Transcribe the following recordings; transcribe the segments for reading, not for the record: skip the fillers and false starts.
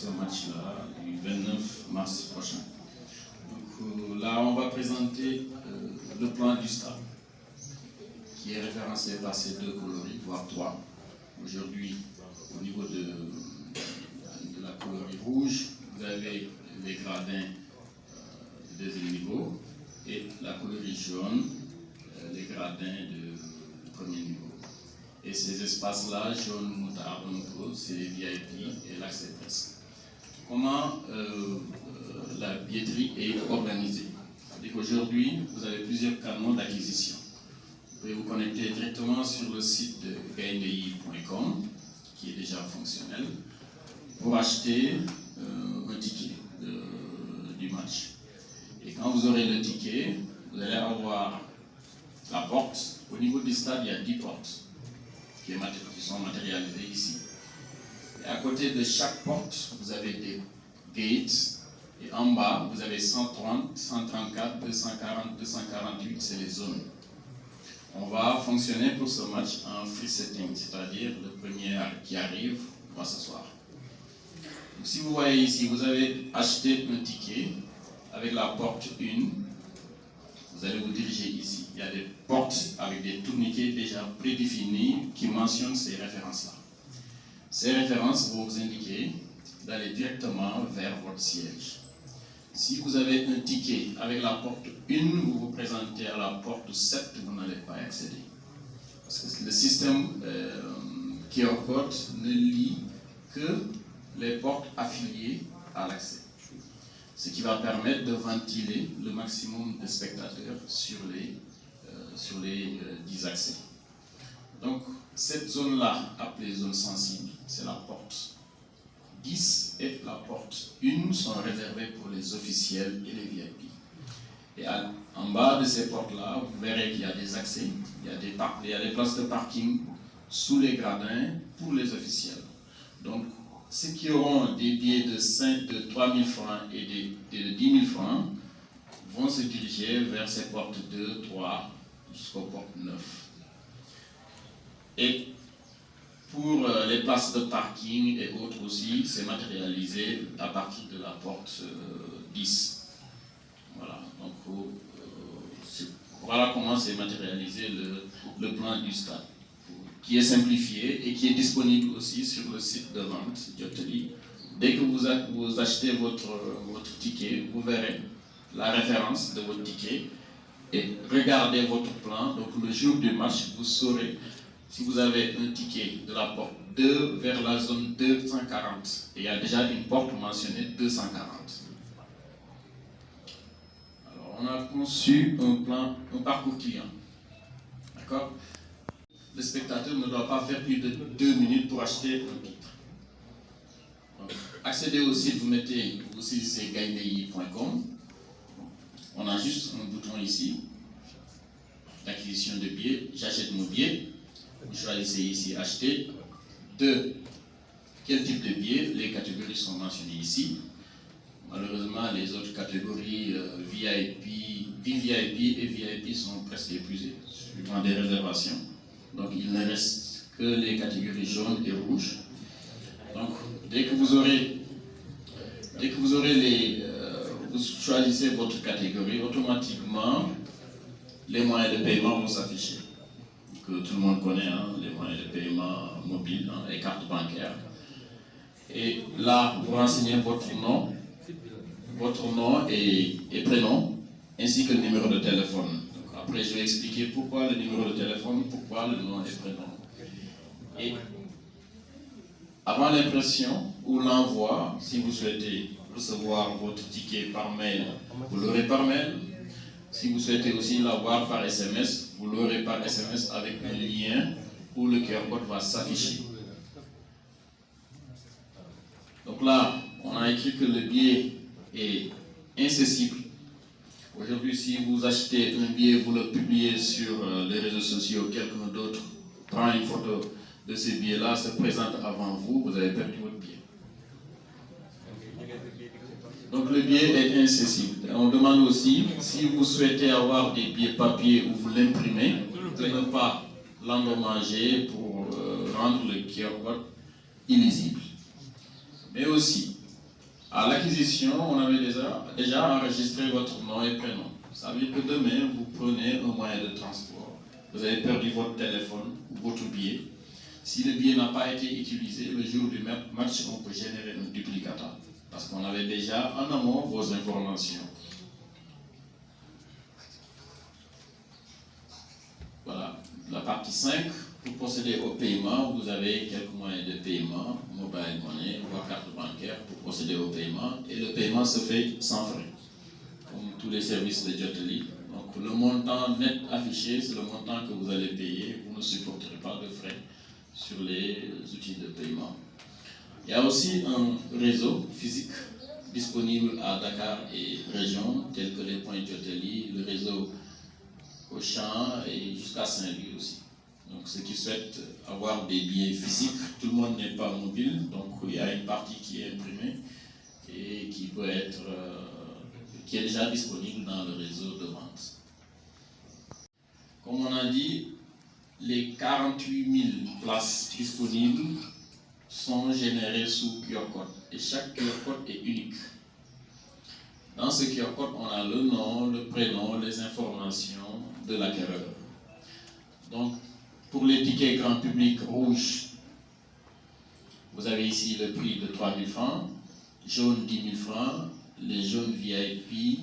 ce match-là du 29 mars prochain. Donc là, on va présenter le plan du stade, qui est référencé par ces deux coloris, voire trois. Aujourd'hui, au niveau de la colorie rouge, vous avez les gradins du deuxième niveau et la colorie jaune, les gradins du premier niveau. Et ces espaces-là, jaune, moutarde, c'est les VIP et l'accès presse. Comment la billetterie est organisée? C'est-à-dire qu'aujourd'hui, vous avez plusieurs canaux d'acquisition. Vous pouvez vous connecter directement sur le site de gaindei.com, qui est déjà fonctionnel, pour acheter un ticket du match. Et quand vous aurez le ticket, vous allez avoir la porte. Au niveau du stade, il y a 10 portes qui sont matérialisées ici. Et à côté de chaque porte, vous avez des gates. Et en bas, vous avez 130, 134, 240, 248, c'est les zones. On va fonctionner pour ce match en free setting, c'est-à-dire le premier qui arrive va s'asseoir. Donc si vous voyez ici, vous avez acheté un ticket avec la porte 1, vous allez vous diriger ici. Il y a des portes avec des tourniquets déjà prédéfinis qui mentionnent ces références-là. Ces références vont vous indiquer d'aller directement vers votre siège. Si vous avez un ticket avec la porte 1, vous vous présentez à la porte 7, vous n'allez pas y accéder. Parce que le système QR code ne lit que les portes affiliées à l'accès. Ce qui va permettre de ventiler le maximum de spectateurs sur les 10 accès. Donc, cette zone-là, appelée zone sensible, c'est la porte 10 et la porte 1 sont réservées pour les officiels et les VIP. Et en bas de ces portes-là, vous verrez qu'il y a des accès, il y a des places de parking sous les gradins pour les officiels. Donc, ceux qui auront des billets de 3 000 francs et de 10 000 francs vont se diriger vers ces portes 2, 3 jusqu'aux portes 9. Et pour les places de parking et autres aussi, c'est matérialisé à partir de la porte 10. Voilà, donc voilà comment c'est matérialisé le plan du stade, qui est simplifié et qui est disponible aussi sur le site de vente Joteli. Dès que vous achetez votre ticket, vous verrez la référence de votre ticket et regardez votre plan. Donc le jour du match, vous saurez si vous avez un ticket de la porte 2 vers la zone 240. Et il y a déjà une porte mentionnée 240. Alors on a conçu un parcours client. D'accord? Le spectateur ne doit pas faire plus de 2 minutes pour acheter un titre. Donc, accédez au site, vous mettez aussi c'est gaindei.com. On a juste un bouton ici d'acquisition de billets. J'achète mon billet. Vous choisissez ici acheter. De quel type de billet? Les catégories sont mentionnées ici. Malheureusement, les autres catégories VIP, VVIP et VIP sont presque épuisées suivant des réservations. Donc il ne reste que les catégories jaunes et rouges. Donc dès que vous aurez vous choisissez votre catégorie, automatiquement les moyens de paiement vont s'afficher. Que tout le monde connaît, hein, les moyens de paiement mobiles, hein, les cartes bancaires. Et là, vous renseignez votre nom et prénom, ainsi que le numéro de téléphone. Donc, après, je vais expliquer pourquoi le numéro de téléphone, pourquoi le nom et prénom. Et avant l'impression ou l'envoi, si vous souhaitez recevoir votre ticket par mail, vous l'aurez par mail. Si vous souhaitez aussi l'avoir par SMS, vous l'aurez par SMS avec un lien où le QR code va s'afficher. Donc là, on a écrit que le billet est incessible. Aujourd'hui, si vous achetez un billet, vous le publiez sur les réseaux sociaux, quelqu'un d'autre prend une photo de ce billet-là, se présente avant vous, vous avez perdu votre billet. Donc le billet est incessible. Et on demande aussi, si vous souhaitez avoir des billets papier ou vous l'imprimez, de ne pas l'endommager pour rendre le QR code illisible. Mais aussi, À l'acquisition, on avait déjà enregistré votre nom et prénom. Ça veut dire que demain, vous prenez un moyen de transport. Vous avez perdu votre téléphone ou votre billet. Si le billet n'a pas été utilisé, le jour du match, on peut générer un duplicata. Parce qu'on avait déjà en amont vos informations. Voilà. La partie 5, pour procéder au paiement, vous avez quelques moyens de paiement, mobile money, voire carte bancaire pour procéder au paiement. Et le paiement se fait sans frais, comme tous les services de Joteli. Donc le montant net affiché, c'est le montant que vous allez payer. Vous ne supporterez pas de frais sur les outils de paiement. Il y a aussi un réseau physique disponible à Dakar et région, tels que les points Joteli, le réseau Auchan et jusqu'à Saint-Louis aussi. Donc ceux qui souhaitent avoir des billets physiques, tout le monde n'est pas mobile, donc il y a une partie qui est imprimée et qui peut être, qui est déjà disponible dans le réseau de vente. Comme on a dit, les 48 000 places disponibles sont générées sous QR code et chaque QR code est unique. Dans ce QR code, on a le nom, le prénom, les informations de l'acquéreur. Donc, pour les tickets grand public rouge, vous avez ici le prix de 3 000 francs, jaune 10 000 francs, les jaunes VIP,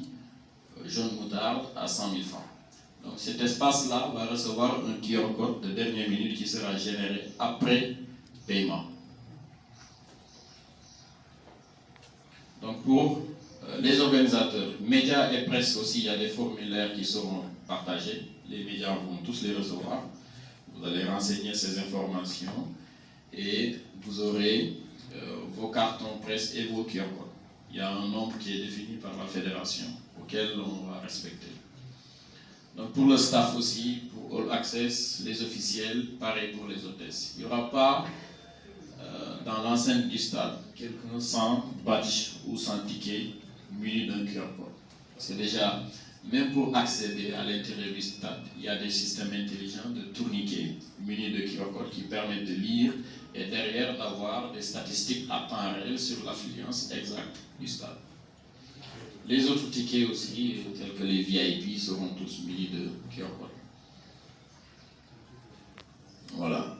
jaune moutarde à 100 000 francs. Donc cet espace-là va recevoir un QR code de dernière minute qui sera généré après paiement. Donc pour les organisateurs, médias et presse aussi, il y a des formulaires qui seront partagés. Les médias vont tous les recevoir. Vous allez renseigner ces informations et vous aurez vos cartons presse et vos QR codes. Il y a un nombre qui est défini par la fédération auquel on va respecter. Donc pour le staff aussi, pour All Access, les officiels, pareil pour les hôtesses. Il n'y aura pas dans l'enceinte du stade quelqu'un sans badge ou sans ticket muni d'un QR code. Parce que déjà, même pour accéder à l'intérieur du stade, il y a des systèmes intelligents de tourniquets munis de QR code qui permettent de lire et derrière d'avoir des statistiques à temps réel sur l'affluence exacte du stade. Les autres tickets aussi, tels que les VIP, seront tous munis de QR code. Voilà.